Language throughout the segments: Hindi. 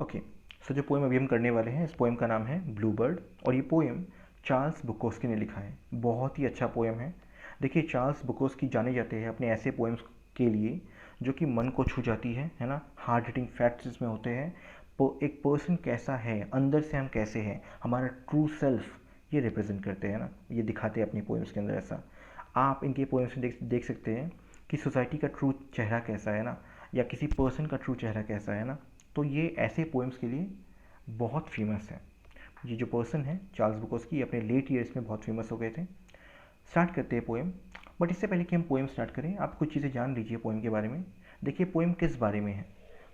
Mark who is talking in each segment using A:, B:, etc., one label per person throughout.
A: ओके, सो जो पोएम अभी हम करने वाले हैं, इस पोएम का नाम है ब्लू बर्ड, और ये पोएम चार्ल्स बुकोस्की ने लिखा है। बहुत ही अच्छा पोएम है। देखिए, चार्ल्स बुकोस्की जाने जाते हैं अपने ऐसे पोएम्स के लिए जो कि मन को छू जाती है ना। हार्ड हिटिंग फैक्ट्स इसमें होते हैं। एक पर्सन कैसा है, अंदर से हम कैसे हैं, हमारा ट्रू सेल्फ, ये रिप्रेजेंट करते हैं ना, ये दिखाते हैं अपनी पोएम्स के अंदर। ऐसा आप इनके पोएम्स में देख सकते हैं कि सोसाइटी का ट्रू चेहरा कैसा है ना, या किसी पर्सन का ट्रू चेहरा कैसा है ना। तो ये ऐसे पोएम्स के लिए बहुत फेमस है। ये जो पर्सन है चार्ल्स बुकोस्की, अपने लेट ईयर्स में बहुत फेमस हो गए थे। स्टार्ट करते हैं पोएम। बट इससे पहले कि हम पोएम स्टार्ट करें, आप कुछ चीज़ें जान लीजिए पोएम के बारे में। देखिए, पोएम किस बारे में है।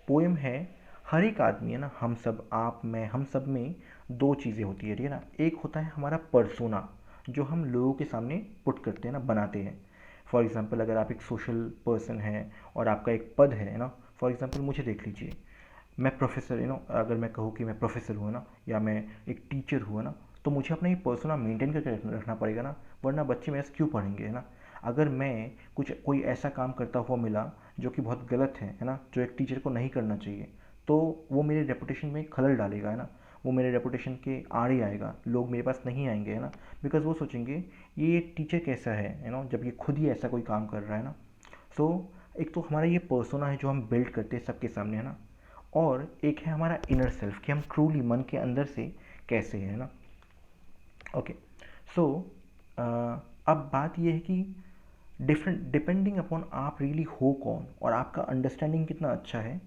A: पोएम है हर एक आदमी है ना, हम सब, आप, मैं, हम सब में दो चीज़ें होती है, ठीक है ना। एक होता है हमारा पर्सोना, जो हम लोगों के सामने पुट करते हैं ना, बनाते हैं। फॉर एग्जांपल, अगर आप एक सोशल पर्सन हैं और आपका एक पद है ना, फॉर एग्जांपल मुझे देख लीजिए, मैं प्रोफेसर, अगर मैं कहूँ कि मैं प्रोफेसर हूँ ना, या मैं एक टीचर हूँ ना, तो मुझे अपना ये पर्सोना मेंटेन करके रखना पड़ेगा ना, वरना बच्चे मेरे से क्यों पढ़ेंगे, है ना। अगर मैं कोई ऐसा काम करता हुआ मिला जो कि बहुत गलत है ना, जो एक टीचर को नहीं करना चाहिए, तो वो मेरे रेपुटेशन में खलल डालेगा, है ना। वो मेरे रेपुटेशन के आड़े आएगा, लोग मेरे पास नहीं आएंगे, है ना। बिकॉज वो सोचेंगे ये टीचर कैसा है ना, जब ये खुद ही ऐसा कोई काम कर रहा है ना। सो एक तो हमारा ये पर्सोना है जो हम बिल्ड करते हैं सबके सामने, है ना। और एक है हमारा इनर सेल्फ, कि हम ट्रूली मन के अंदर से कैसे हैं ना। ओके, सो अब बात ये है कि डिफरेंट डिपेंडिंग अपॉन आप रियली हो कौन, और आपका अंडरस्टैंडिंग कितना अच्छा है,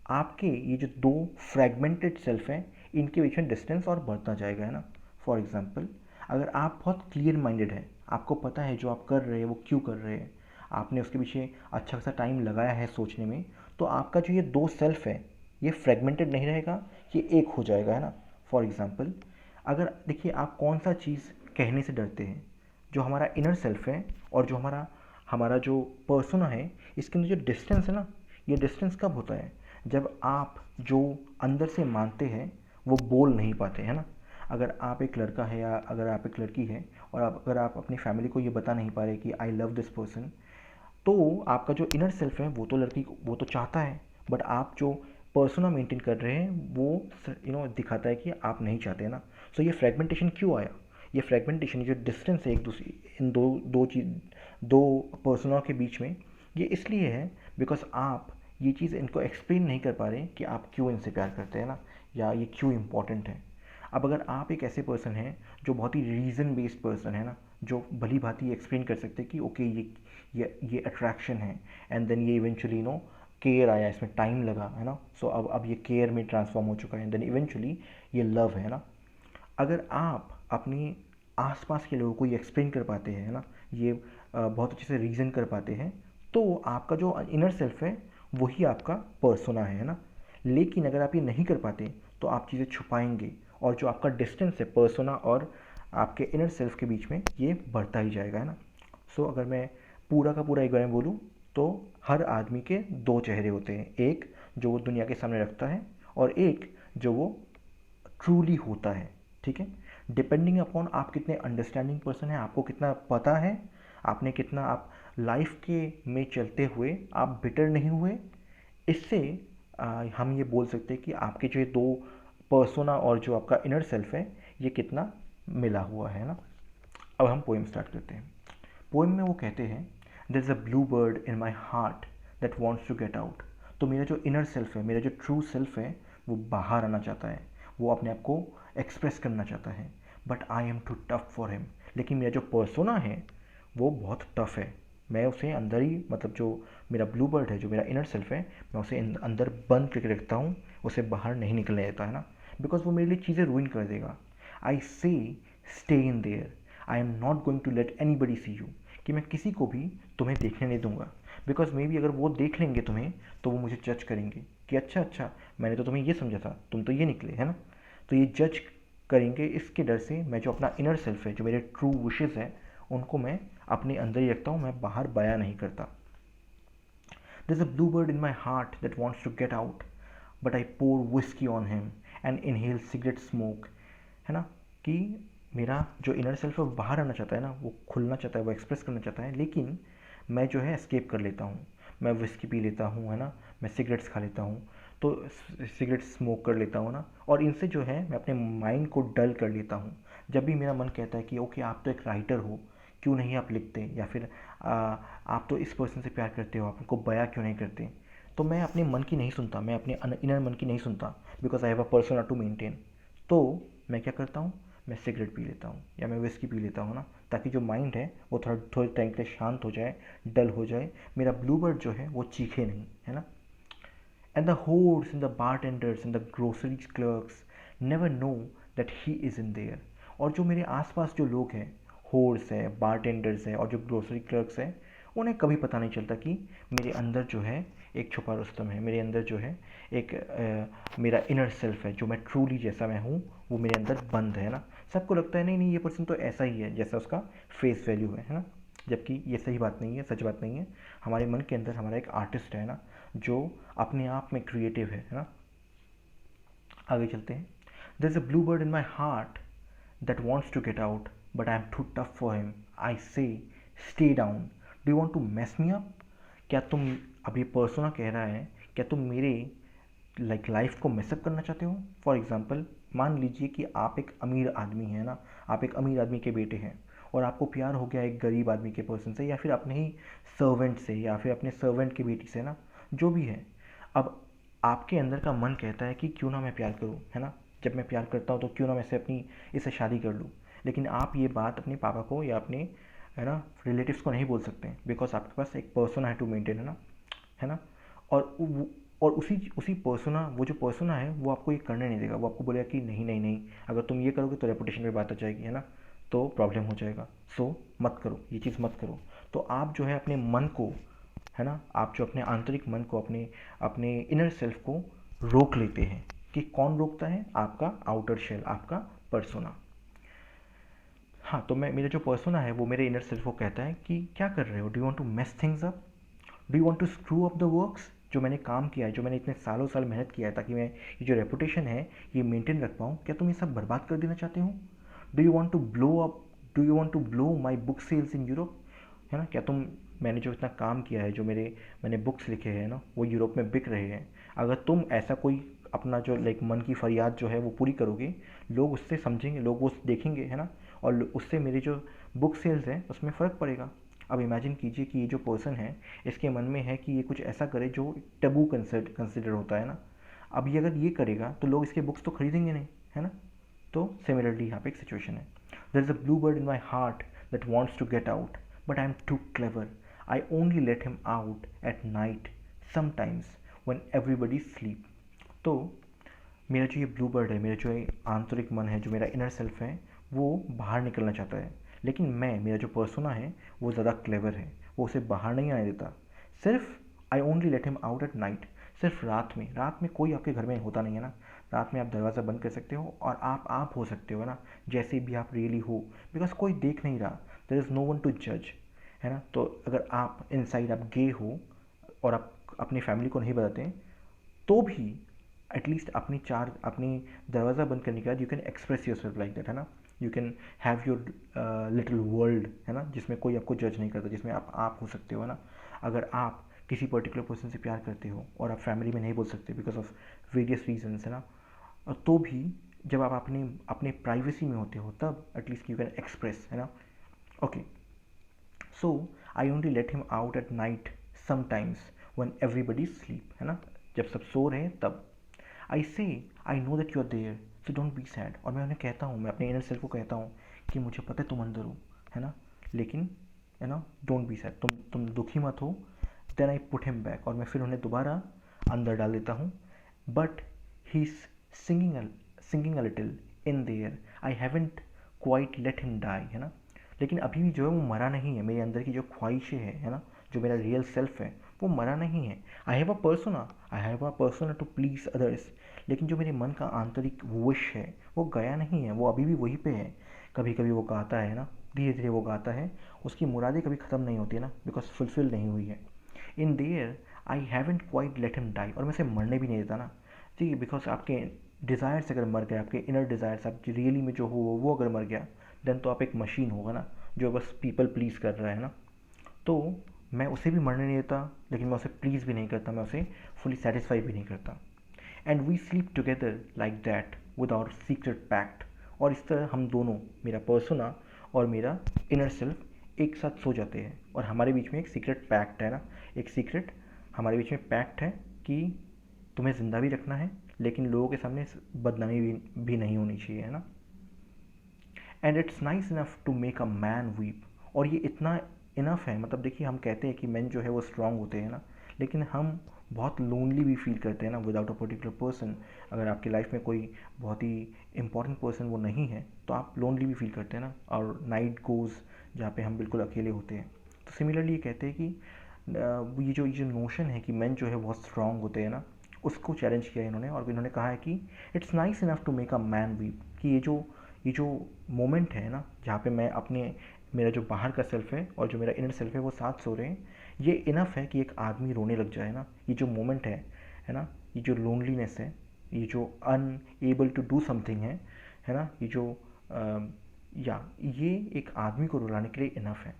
A: आपके ये जो दो फ्रेगमेंटेड सेल्फ हैं, इनके बीच में डिस्टेंस और बढ़ता जाएगा, है ना। फॉर एग्जांपल, अगर आप बहुत क्लियर माइंडेड है, आपको पता है जो आप कर रहे हैं वो क्यों कर रहे हैं, आपने उसके पीछे अच्छा खासा टाइम लगाया है सोचने में, तो आपका जो ये दो सेल्फ है, ये फ्रेगमेंटेड नहीं रहेगा, ये एक हो जाएगा, है ना। फॉर एग्जांपल, अगर देखिए, आप कौन सा चीज़ कहने से डरते हैं, जो हमारा इनर सेल्फ है और जो हमारा हमारा जो पर्सोना है, इसके अंदर जो डिस्टेंस है ना, ये डिस्टेंस कब होता है, जब आप जो अंदर से मानते हैं वो बोल नहीं पाते, है ना। अगर आप एक लड़का है या अगर आप एक लड़की है, और अगर आप अपनी फैमिली को ये बता नहीं पा रहे कि आई लव दिस पर्सन, तो आपका जो इनर सेल्फ है वो तो चाहता है, बट आप जो पर्सोना मेंटेन कर रहे हैं वो दिखाता है कि आप नहीं चाहते, ना। सो ये फ्रेगमेंटेशन क्यों आया, ये फ्रेगमेंटेशन, जो डिस्टेंस है एक दूसरे, इन दो पर्सनों के बीच में, ये इसलिए है बिकॉज आप ये चीज़ इनको एक्सप्लेन नहीं कर पा रहे कि आप क्यों इनसे प्यार करते हैं ना, या ये क्यों इम्पोर्टेंट है। अब अगर आप एक ऐसे पर्सन हैं जो बहुत ही रीज़न बेस्ड पर्सन है ना, जो भली भांति एक्सप्लेन कर सकते हैं कि ओके, ये अट्रैक्शन है, एंड देन ये इवेंचुअली केयर आया, इसमें टाइम लगा, है ना। सो अब ये केयर में ट्रांसफॉर्म हो चुका है, देन इवेंचुअली ये लव है ना। अगर आप अपने आसपास के लोगों को ये एक्सप्लेन कर पाते हैं ना, ये बहुत अच्छे से रीज़न कर पाते हैं, तो आपका जो इनर सेल्फ है वही आपका पर्सोना है ना। लेकिन अगर आप ये नहीं कर पाते, तो आप चीज़ें छुपाएंगे, और जो आपका डिस्टेंस है पर्सोना और आपके इनर सेल्फ के बीच में, ये बढ़ता ही जाएगा, है ना। सो अगर मैं पूरा का पूरा एक बार में बोलूँ, तो हर आदमी के दो चेहरे होते हैं, एक जो वो दुनिया के सामने रखता है, और एक जो वो ट्रूली होता है, ठीक है। डिपेंडिंग अपॉन आप कितने अंडरस्टैंडिंग पर्सन हैं, आपको कितना पता है, आपने कितना, आप लाइफ के में चलते हुए आप बिटर नहीं हुए, इससे हम ये बोल सकते हैं कि आपके जो ये दो पर्सोना और जो आपका इनर सेल्फ है, ये कितना मिला हुआ है ना। अब हम पोएम स्टार्ट करते हैं। पोएम में वो कहते हैं, there is a blue bird in my heart that wants to get out. तो मेरा जो इनर सेल्फ है, मेरा जो ट्रू सेल्फ है, वो बाहर आना चाहता है, वो अपने आप को एक्सप्रेस करना चाहता है, but I am too tough for him. लेकिन मेरा जो पर्सोना है वो बहुत टफ है, मैं उसे अंदर ही, मतलब जो मेरा ब्लू बर्ड है, जो मेरा इनर सेल्फ है, मैं उसे अंदर बंद करके रखता हूँ, उसे बाहर नहीं निकलने देता, है ना। बिकॉज वो मेरे लिए चीज़ें रूइन कर देगा। I say stay in there, I am not going to let anybody see you, कि मैं किसी को भी तुम्हें देखने नहीं दूंगा। बिकॉज मे बी अगर वो देख लेंगे तुम्हें, तो वो मुझे जज करेंगे कि अच्छा अच्छा, मैंने तो तुम्हें ये समझा था, तुम तो ये निकले, है ना। तो ये जज करेंगे, इसके डर से मैं जो अपना इनर सेल्फ है, जो मेरे ट्रू विशेज़ हैं, उनको मैं अपने अंदर ही रखता हूँ, मैं बाहर बयां नहीं करता। There's a bluebird in my heart that wants to get out, but I pour whiskey on him and inhale cigarette smoke, है ना। कि मेरा जो इनर सेल्फ है वो बाहर आना चाहता है ना, वो खुलना चाहता है, वो एक्सप्रेस करना चाहता है, लेकिन मैं जो है एस्केप कर लेता हूँ, मैं विस्की पी लेता हूँ, है ना, मैं सिगरेट्स खा लेता हूँ। तो सिगरेट स्मोक कर लेता हूँ ना, और इनसे जो है मैं अपने माइंड को डल कर लेता हूँ। जब भी मेरा मन कहता है कि ओके आप तो एक राइटर हो, क्यों नहीं आप लिखते, या फिर आप तो इस पर्सन से प्यार करते हो, आप उनको बयां क्यों नहीं करते, तो मैं अपने मन की नहीं सुनता, मैं अपने इनर मन की नहीं सुनता, because I have a persona to maintain. तो मैं क्या करता हूँ, मैं सिगरेट पी लेता हूँ या मैं विस्की पी लेता हूँ ना, ताकि जो माइंड है वो थोड़े टाइम के लिए शांत हो जाए, डल हो जाए, मेरा ब्लू बर्ड जो है वो चीखे नहीं, है ना। And the hordes and the bartenders and the grocery clerks never know that he is in there. और जो मेरे आसपास जो लोग हैं, होर्स है, बारटेंडर्स है और जो ग्रोसरी क्लर्क्स हैं, उन्हें कभी पता नहीं चलता कि मेरे अंदर जो है एक छुपा रुस्तम है, मेरे अंदर जो है एक मेरा इनर सेल्फ है, जो मैं ट्रूली जैसा मैं हूँ वो मेरे अंदर बंद है ना। सबको लगता है नहीं नहीं ये पर्सन तो ऐसा ही है जैसा उसका फेस वैल्यू है ना, जबकि ये सही बात नहीं है, सच बात नहीं है। हमारे मन के अंदर हमारा एक आर्टिस्ट है ना, जो अपने आप में क्रिएटिव है ना। आगे चलते हैं। There is a blue bird in my heart that wants to get out but I am too tough for him. I say stay down, do you want to mess me up. क्या तुम, अब ये पर्सोना कह रहा है, क्या तुम मेरे लाइफ को मेसअप करना चाहते हो। फॉर एग्जाम्पल मान लीजिए कि आप एक अमीर आदमी हैं ना, आप एक अमीर आदमी के बेटे हैं और आपको प्यार हो गया एक गरीब आदमी के पर्सन से, या फिर अपने ही सर्वेंट से, या फिर अपने सर्वेंट की बेटी से ना, जो भी है। अब आपके अंदर का मन कहता है कि क्यों ना मैं प्यार करूं, है ना। जब मैं प्यार करता हूं तो क्यों ना मैं इससे शादी कर लूं। लेकिन आप ये बात अपने पापा को या अपने, है ना, रिलेटिव्स को नहीं बोल सकते, बिकॉज आपके पास एक पर्सन है टू मेंटेन, है ना। और उसी उसी पर्सोना, वो जो पर्सोना है वो आपको ये करने नहीं देगा, वो आपको बोलेगा कि नहीं नहीं नहीं, अगर तुम ये करोगे तो रेपुटेशन पे बात आ जाएगी, है ना, तो प्रॉब्लम हो जाएगा, सो मत करो, ये चीज़ मत करो। तो आप जो है अपने मन को, है ना, आप जो अपने आंतरिक मन को, अपने अपने इनर सेल्फ को रोक लेते हैं। कि कौन रोकता है, आपका आउटर शेल, आपका पर्सोना। हाँ, तो मैं, मेरा जो पर्सोना है वो मेरे इनर सेल्फ को कहता है कि क्या कर रहे हो, do you want to mess things up, do you want to screw up the works. जो मैंने काम किया है, जो मैंने इतने सालों साल मेहनत किया है ताकि मैं ये जो रेपुटेशन है ये मेंटेन रख पाऊँ, क्या तुम ये सब बर्बाद कर देना चाहते हो। Do you want to blow up, do you want to blow my book sales in Europe, है ना। क्या तुम, मैंने जो इतना काम किया है, जो मैंने बुक्स लिखे हैं ना, वो यूरोप में बिक रहे हैं, अगर तुम ऐसा कोई अपना जो मन की फरियाद जो है वो पूरी करोगे, लोग उससे समझेंगे, लोग वो देखेंगे, है ना, और उससे मेरी जो बुक सेल्स है उसमें फ़र्क पड़ेगा। अब इमेजिन कीजिए कि ये जो पर्सन है, इसके मन में है कि ये कुछ ऐसा करे जो टबू कंसिडर होता है ना। अब ये अगर ये करेगा तो लोग इसके बुक्स तो खरीदेंगे नहीं, है ना। तो सिमिलरली यहाँ पे एक सिचुएशन है। There is a blue bird in my heart that wants to get out but I am too clever. I only let him out at night sometimes when everybody sleep. तो मेरा जो ये ब्लू बर्ड है, मेरा जो ये आंतरिक मन है, जो मेरा इनर सेल्फ है, वो बाहर निकलना चाहता है। लेकिन मेरा जो पर्सोना है वो ज़्यादा क्लेवर है, वो उसे बाहर नहीं आने देता। सिर्फ आई only let him out at night, सिर्फ रात में कोई आपके घर में होता नहीं है ना। रात में आप दरवाज़ा बंद कर सकते हो और आप हो सकते हो, है ना, जैसे भी आप रियली हो, बिकॉज कोई देख नहीं रहा, there is no one to जज, है ना। तो अगर आप इनसाइड आप गे हो और आप अपनी फैमिली को नहीं बताते, तो भी एटलीस्ट अपनी दरवाज़ा बंद करने के बाद you can express your self like that, है ना। You can have your little world, है ना, जिसमें कोई आपको जज नहीं करता, जिसमें आप हो सकते हो, है ना। अगर आप किसी पर्टिकुलर पर्सन से प्यार करते हो और आप फैमिली में नहीं बोल सकते बिकॉज ऑफ वेरियस रीजन्स, है ना, और तो भी जब आप अपने अपने प्राइवेसी में होते हो तब एटलीस्ट यू कैन एक्सप्रेस, है ना। Okay, so I only let him out at night sometimes one everybody sleep, है ना, जब सब सो रहे हैं तब। I say I know that you are there so don't be sad. और मैं उन्हें कहता हूँ, मैं अपने इनर सेल्फ को कहता हूँ कि मुझे पता है तुम अंदर हो, है ना, लेकिन, है ना, डोंट बी सैड, तुम दुखी मत हो। Then I put him back, और मैं फिर उन्हें दोबारा अंदर डाल देता हूँ। But he is singing a little in there, I haven't quite let him die, है ना। लेकिन अभी भी जो है वो मरा नहीं है, मेरे अंदर की जो ख्वाहिशें हैं, है ना, जो मेरा रियल सेल्फ है वो मरा नहीं है। I have a persona to please others, लेकिन जो मेरे मन का आंतरिक विश है वो गया नहीं है, वो अभी भी वहीं पे है। कभी कभी वो गाता है ना, धीरे धीरे वो गाता है, उसकी मुरादें कभी ख़त्म नहीं होती है ना, बिकॉज फुलफिल नहीं हुई है। In there I haven't quite let him die, और मैं उसे मरने भी नहीं देता ना। ठीक है, बिकॉज आपके डिज़ायर्स अगर मर गए, आपके इनर डिज़ायर्स, आप रियली में जो हो वो अगर मर गया, देन तो आप एक मशीन होगा ना, जो बस पीपल प्लीज़ कर रहा है ना। तो मैं उसे भी मरने नहीं देता, लेकिन मैं उसे प्लीज़ भी नहीं करता, मैं उसे फुली सेटिस्फाई भी नहीं करता। And we sleep together like that with our secret pact. और इस तरह हम दोनों, मेरा पर्सोना और मेरा इनर सेल्फ एक साथ सो जाते हैं, और हमारे बीच में एक सीक्रेट पैक्ट है ना, एक सीक्रेट हमारे बीच में पैक्ट है कि तुम्हें ज़िंदा भी रखना है, लेकिन लोगों के सामने बदनामी भी नहीं होनी चाहिए, है ना। And it's nice enough to make a man weep. और ये इतना इनफ है, मतलब देखिए हम कहते हैं कि मैन जो है वो स्ट्रांग होते हैं ना, लेकिन हम बहुत लोनली भी फील करते हैं ना विदाउट अ पर्टिकुलर पर्सन। अगर आपकी लाइफ में कोई बहुत ही इंपॉर्टेंट पर्सन वो नहीं है तो आप लोनली भी फील करते हैं ना, और नाइट गोज़ जहाँ पे हम बिल्कुल अकेले होते हैं। तो सिमिलरली ये कहते हैं कि ये जो नोशन है कि मैन जो है बहुत स्ट्रांग होते हैं ना, उसको चैलेंज किया इन्होंने, और इन्होंने कहा है कि it's nice enough to make a man weep, कि ये जो मोमेंट है ना जहाँ पे मैं अपने, मेरा जो बाहर का सेल्फ है और जो मेरा इनर सेल्फ है वो साथ सो रहे हैं, ये इनफ है कि एक आदमी रोने लग जाए ना। ये जो मोमेंट है ना, ये जो लोनलीनेस है, ये जो अनएबल टू डू समथिंग है ना, ये जो ये एक आदमी को रुलाने के लिए इनफ है।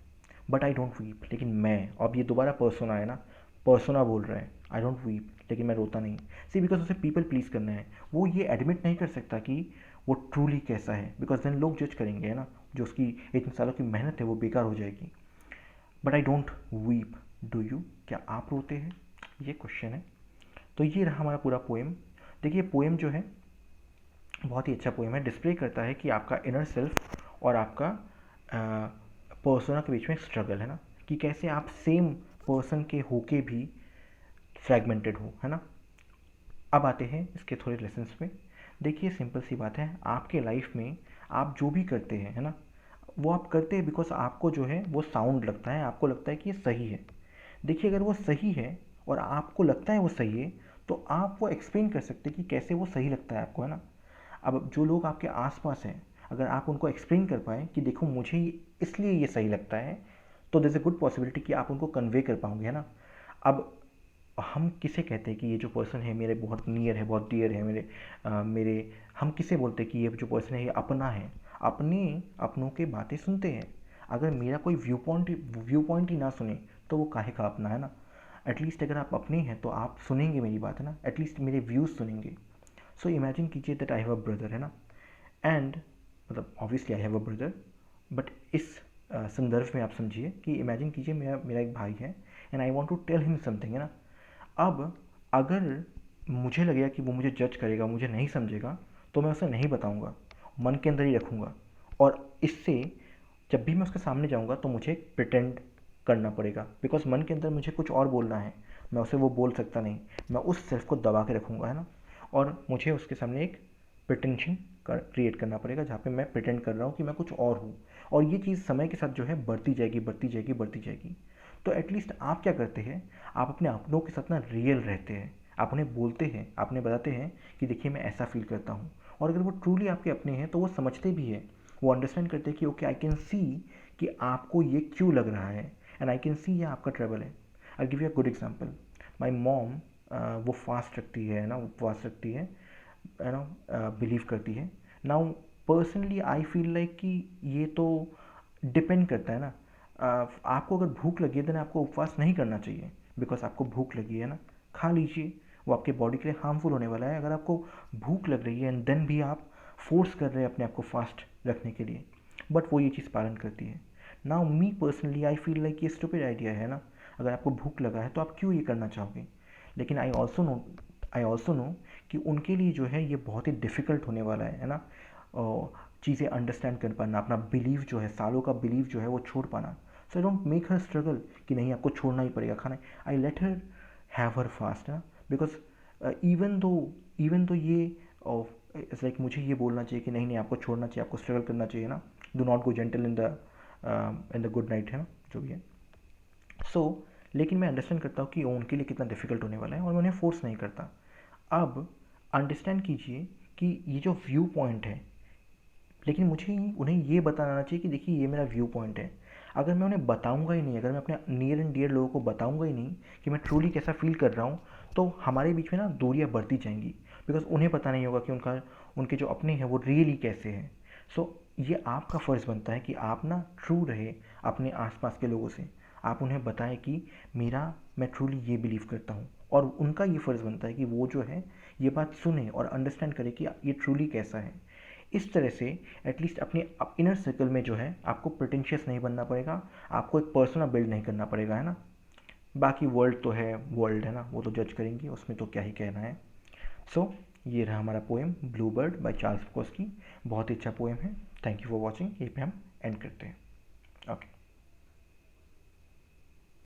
A: बट आई डोंट वीप, लेकिन मैं, अब ये दोबारा पर्सोना है ना, पर्सोना बोल रहा है आई डोंट वीप, लेकिन मैं रोता नहीं। सी बिकॉज उसे पीपल प्लीज़ करना है, वो ये एडमिट नहीं कर सकता कि वो ट्रूली कैसा है, बिकॉज देन लोग जज करेंगे, है ना, जो उसकी इतने सालों की मेहनत है वो बेकार हो जाएगी। But I don't weep, do you, क्या आप रोते हैं, ये क्वेश्चन है। तो ये रहा हमारा पूरा पोएम। देखिए पोएम जो है बहुत ही अच्छा पोएम है, डिस्प्ले करता है कि आपका इनर सेल्फ और आपका पर्सोना के बीच में स्ट्रगल है ना, कि कैसे आप सेम पर्सन के होके भी फ्रैगमेंटेड हो, है ना। अब आते हैं इसके थोड़े लेसन्स पे। देखिए सिंपल सी बात है, आपके लाइफ में आप जो भी करते हैं, है ना, वो आप करते हैं बिकॉज आपको जो है वो साउंड लगता है, आपको लगता है कि ये सही है। देखिए अगर वो सही है और आपको लगता है वो सही है, तो आप वो एक्सप्लेन कर सकते हैं कि कैसे वो सही लगता है आपको, है ना। अब जो लोग आपके आसपास हैं, अगर आप उनको एक्सप्लेन कर पाएँ कि देखो मुझे इसलिए ये सही लगता है, तो there is a good possibility कि आप उनको कन्वे कर पाओगे, है ना। अब हम किसे कहते हैं कि ये जो पर्सन है मेरे बहुत नियर है, बहुत डियर है, मेरे हम किसे बोलते हैं कि ये जो पर्सन है ये अपना है। अपने अपनों के बातें सुनते हैं। अगर मेरा कोई व्यू पॉइंट ही ना सुने तो वो काहे का अपना, है ना। एटलीस्ट अगर आप अपने हैं तो आप सुनेंगे मेरी बात, है ना, एटलीस्ट मेरे व्यूज़ सुनेंगे। सो इमेजिन कीजिए that I have a brother, है ना, एंड मतलब obviously I have a brother, but इस संदर्भ में आप समझिए कि इमेजिन कीजिए मेरा मेरा एक भाई है, and I want to tell him something, है ना। अब अगर मुझे लगेगा कि वो मुझे जज करेगा, मुझे नहीं समझेगा, तो मैं उसे नहीं बताऊंगा, मन के अंदर ही रखूँगा। और इससे जब भी मैं उसके सामने जाऊँगा तो मुझे प्रिटेंड करना पड़ेगा, बिकॉज मन के अंदर मुझे कुछ और बोलना है, मैं उसे वो बोल सकता नहीं, मैं उस सेल्फ को दबा के रखूँगा, है ना। और मुझे उसके सामने एक प्रिटेंशन क्रिएट करना पड़ेगा जहाँ पे मैं प्रिटेंड कर रहा हूँ कि मैं कुछ और हूँ। और ये चीज़ समय के साथ जो है बढ़ती जाएगी, बढ़ती जाएगी, बढ़ती जाएगी। तो एटलीस्ट आप क्या करते हैं, आप अपने अपनों के साथ ना रियल रहते हैं, आप उन्हें बोलते हैं, आप उन्हें बताते हैं कि देखिए मैं ऐसा फील करता हूँ। और अगर वो ट्रूली आपके अपने हैं तो वो समझते भी हैं, वो अंडरस्टैंड करते हैं कि ओके आई कैन सी कि आपको ये क्यों लग रहा है, एंड आई कैन सी ये आपका ट्रबल है। I give you a good example, my mom वो फास्ट रखती है ना, उपवास रखती है ना, बिलीव करती है। Now personally I feel like कि ये तो डिपेंड करता है ना। आपको अगर भूख लगी है देन आपको उपवास नहीं करना चाहिए, बिकॉज आपको भूख लगी है ना, खा लीजिए, वो आपके बॉडी के लिए हार्मफुल होने वाला है। अगर आपको भूख लग रही है एंड देन भी आप फोर्स कर रहे हैं अपने आप को फास्ट रखने के लिए, बट वो ये चीज़ पालन करती है। Now me personally I feel like ये स्टूपिड आइडिया है ना, अगर आपको भूख लगा है तो आप क्यों ये करना चाहोगे। लेकिन आई ऑल्सो नो कि उनके लिए जो है ये बहुत ही डिफ़िकल्ट होने वाला है ना, चीज़ें अंडरस्टैंड कर पाना, अपना बिलीव जो है, सालों का बिलीव जो है वो छोड़ पाना। So I don't make her struggle कि नहीं आपको छोड़ना ही पड़ेगा खाना, I let her have her fast ना, बिकॉज इवन दो ये इट्स लाइक मुझे ये बोलना चाहिए कि नहीं नहीं आपको छोड़ना चाहिए, आपको स्ट्रगल करना चाहिए ना, do not go gentle in the good night, है ना, जो भी है। लेकिन मैं अंडरस्टैंड करता हूँ कि उनके लिए कितना डिफिकल्ट होने वाला है, और मैं उन्हें फोर्स नहीं करता। अब अंडरस्टैंड कीजिए कि ये जो व्यू पॉइंट है, लेकिन मुझे उन्हें ये बताना चाहिए कि देखिए ये मेरा व्यू पॉइंट है। अगर मैं उन्हें बताऊंगा ही नहीं, अगर मैं अपने नियर एंड डियर लोगों को बताऊंगा ही नहीं कि मैं ट्रूली कैसा फील कर रहा हूँ, तो हमारे बीच में ना दूरियाँ बढ़ती जाएंगी, बिकॉज उन्हें पता नहीं होगा कि उनके जो अपने हैं वो रियली कैसे हैं। ये आपका फ़र्ज़ बनता है कि आप ना ट्रू रहे अपने आसपास के लोगों से, आप उन्हें बताएं कि मैं ट्रूली ये बिलीव करता हूँ, और उनका ये फ़र्ज़ बनता है कि वो जो है ये बात सुने और अंडरस्टैंड करें कि ये ट्रूली कैसा है। इस तरह से एटलीस्ट अपने इनर सर्कल में जो है आपको प्रिटेंशियस नहीं बनना पड़ेगा, आपको एक पर्सना बिल्ड नहीं करना पड़ेगा, है ना। बाकी वर्ल्ड तो है, वर्ल्ड है ना, वो तो जज करेंगे, उसमें तो क्या ही कहना है। सो ये रहा हमारा poem blue bird by Charles Bukowski. बहुत ही अच्छा पोएम है। Thank you for watching. यहीं पे हम एंड करते हैं। ओके।